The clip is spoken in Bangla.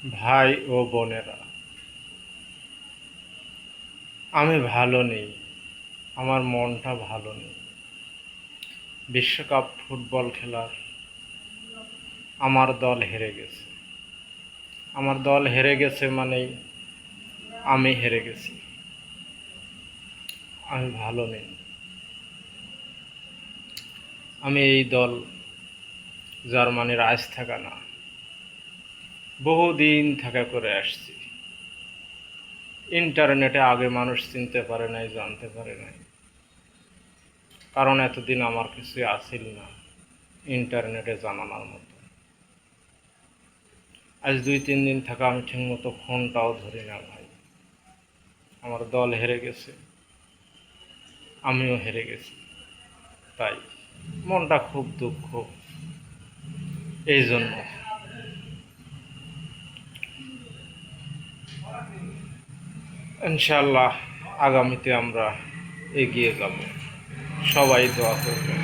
ভাই ও বোনেরা, আমি ভালো নেই। আমার মনটা ভালো নেই। বিশ্বকাপ ফুটবল খেলার আমার দল হেরে গেছে। আমার দল হেরে গেছে মানেই আমি হেরে গেছি। আমি ভালো নেই। আমি এই দল জার্মানির আইস থাকা না, বহুদিন থাকা করে আসছি। ইন্টারনেটে আগে মানুষ চিনতে পারে নাই, জানতে পারে নাই, কারণ এতদিন আমার কিছু আসিল না ইন্টারনেটে জানানোর মতো। আজ 2-3 দিন থাকা আমি ঠিকমতো ফোনটাও ধরি না ভাই। আমার দল হেরে গেছে, আমিও হেরে গেছি, তাই মনটা খুব দুঃখ। এই জন্য ইনশাআল্লাহ আগামীতে আমরা এগিয়ে যাব। সবাই দোয়া করবেন।